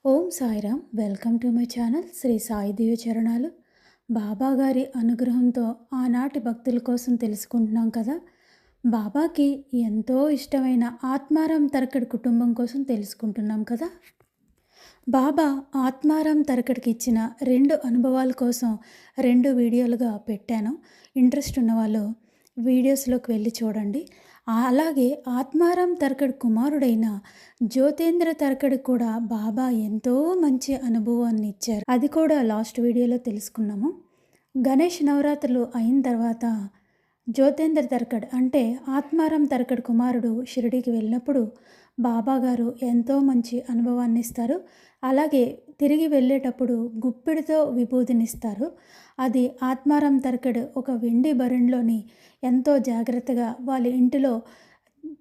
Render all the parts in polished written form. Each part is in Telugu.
Om Sairam. Welcome to my channel Shri Sai దివ్య చరణాలు. బాబా గారి అనుగ్రహంతో ఆనాటి భక్తుల కోసం తెలుసుకుంటున్నాం కదా. బాబాకి ఎంతో ఇష్టమైన ఆత్మారాం తరకడి కుటుంబం కోసం తెలుసుకుంటున్నాం కదా. బాబా ఆత్మారాం తరకడికి ఇచ్చిన 2 అనుభవాల కోసం 2 వీడియోలుగా పెట్టాను. ఇంట్రెస్ట్ ఉన్నవాళ్ళు వీడియోస్లోకి వెళ్ళి చూడండి. అలాగే ఆత్మారాం తరకడి కుమారుడైన జ్యోతేంద్ర తరకడి కూడా బాబా ఎంతో మంచి అనుభవాన్ని ఇచ్చారు. అది కూడా లాస్ట్ వీడియోలో తెలుసుకున్నాము. గణేష్ నవరాత్రులు అయిన తర్వాత జ్యోతేంద్ర తరకడ్ అంటే ఆత్మారాం తరకడి కుమారుడు షిరిడీకి వెళ్ళినప్పుడు బాబా గారు ఎంతో మంచి అనుభవాన్ని ఇస్తారు. అలాగే తిరిగి వెళ్ళేటప్పుడు గుప్పిడితో విభూతినిస్తారు. అది ఆత్మారాం తరకడ్ ఒక వెండి భరణిలోని ఎంతో జాగ్రత్తగా వాళ్ళ ఇంటిలో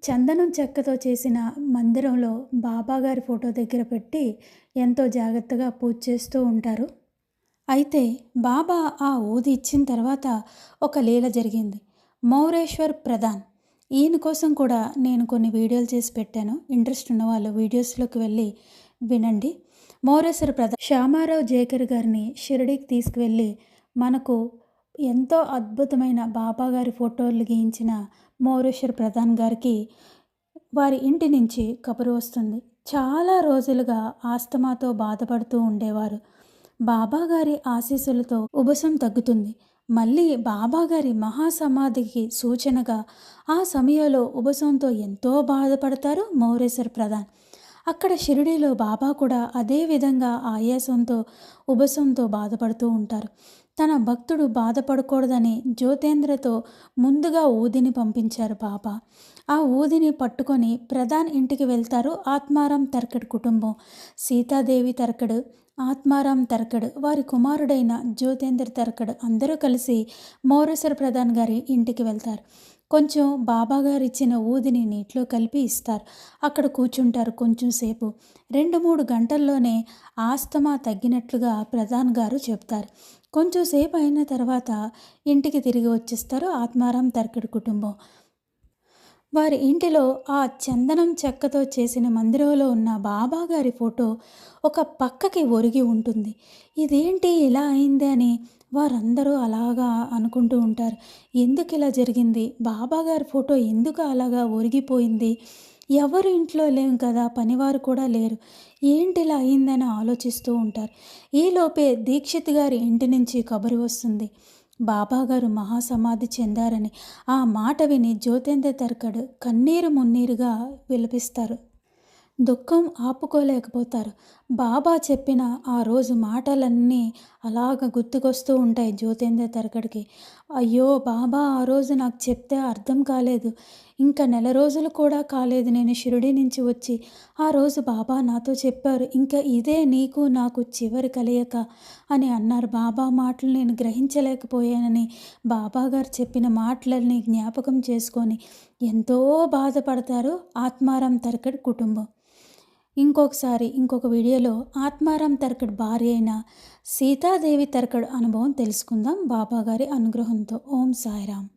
చందనం చెక్కతో చేసిన మందిరంలో బాబాగారి ఫోటో దగ్గర పెట్టి ఎంతో జాగ్రత్తగా పూజ చేస్తూ ఉంటారు. అయితే బాబా ఆ ఊది ఇచ్చిన తర్వాత ఒక లీల జరిగింది. మౌరేశ్వర్ ప్రధాన్ ఈయన కోసం కూడా నేను కొన్ని వీడియోలు చేసి పెట్టాను. ఇంట్రెస్ట్ ఉన్న వాళ్ళు వీడియోస్లోకి వెళ్ళి వినండి. మౌరేశ్వర్ ప్రధాన్ శ్యామారావు జేకర్ గారిని షిరిడీకి తీసుకువెళ్ళి మనకు ఎంతో అద్భుతమైన బాబాగారి ఫోటోలు గీయించిన మౌరేశ్వర్ ప్రధాన్ గారికి వారి ఇంటి నుంచి కబురు వస్తుంది. చాలా రోజులుగా ఆస్తమాతో బాధపడుతూ ఉండేవారు. బాబాగారి ఆశీస్సులతో ఉబసం తగ్గుతుంది. మళ్ళీ బాబాగారి మహాసమాధికి సూచనగా ఆ సమయంలో ఉబసంతో ఎంతో బాధపడతారు మౌరేశ్వర్ ప్రధాన్. అక్కడ షిరిడీలో బాబా కూడా అదే విధంగా ఆయాసంతో ఉబసంతో బాధపడుతూ ఉంటారు. తన భక్తుడు బాధపడకూడదని జ్యోతేంద్రతో ముందుగా ఊదిని పంపించారు బాబా. ఆ ఊదిని పట్టుకొని ప్రధాన్ ఇంటికి వెళ్తారు ఆత్మారాం తరకడ్ కుటుంబం. సీతాదేవి తరకడ్, ఆత్మారాం తరకడ్, వారి కుమారుడైన జ్యోతేంద్ర తరకడ్ అందరూ కలిసి మౌరేశ్వర్ ప్రధాన్ గారి ఇంటికి వెళ్తారు. కొంచెం బాబాగారు ఇచ్చిన ఊదిని నీటిలో కలిపి ఇస్తారు. అక్కడ కూర్చుంటారు కొంచెం సేపు. 2-3 గంటల్లోనే ఆస్తమా తగ్గినట్లుగా ప్రధాన్ గారు చెప్తారు. కొంచెం సేపు అయిన తర్వాత ఇంటికి తిరిగి వచ్చేస్తారు ఆత్మారాం తరకడ్ కుటుంబం. వారి ఇంటిలో ఆ చందనం చెక్కతో చేసిన మందిరంలో ఉన్న బాబాగారి ఫోటో ఒక పక్కకి ఒరిగి ఉంటుంది. ఇదేంటి ఇలా అయింది అని వారందరూ అలాగా అనుకుంటూ ఉంటారు. ఎందుకు ఇలా జరిగింది, బాబాగారి ఫోటో ఎందుకు అలాగా ఒరిగిపోయింది, ఎవరు ఇంట్లో లేం కదా, పనివారు కూడా లేరు, ఏంటి ఇలా అయిందని ఆలోచిస్తూ ఉంటారు. ఈలోపే దీక్షిత్ గారి ఇంటి నుంచి కబురు వస్తుంది, బాబాగారు మహాసమాధి చెందారని. ఆ మాట విని జ్యోతేంద్ర తరకడ్ కన్నీరు మున్నీరుగా విలపిస్తారు. దుఃఖం ఆపుకోలేకపోతారు. బాబా చెప్పిన ఆ రోజు మాటలన్నీ అలాగ గుర్తుకొస్తూ ఉంటాయి జ్యోతేంద్ర తరకడ్కి. అయ్యో బాబా ఆ రోజు నాకు చెప్తే అర్థం కాలేదు, ఇంకా 1 రోజులు కూడా కాలేదు నేను షిరిడీ నుంచి వచ్చి. ఆ రోజు బాబా నాతో చెప్పారు, ఇంకా ఇదే నీకు నాకు చివరి కలయిక అని అన్నారు. బాబా మాటలు నేను గ్రహించలేకపోయానని బాబాగారు చెప్పిన మాటలని జ్ఞాపకం చేసుకొని ఎంతో బాధపడతారు ఆత్మారాం తరకడ్ కుటుంబం. ఇంకొక వీడియోలో ఆత్మారాం తరకడ్ భార్య అయిన సీతాదేవి తరకడ్ అనుభవం తెలుసుకుందాం బాబాగారి అనుగ్రహంతో. ఓం సాయిరామ్.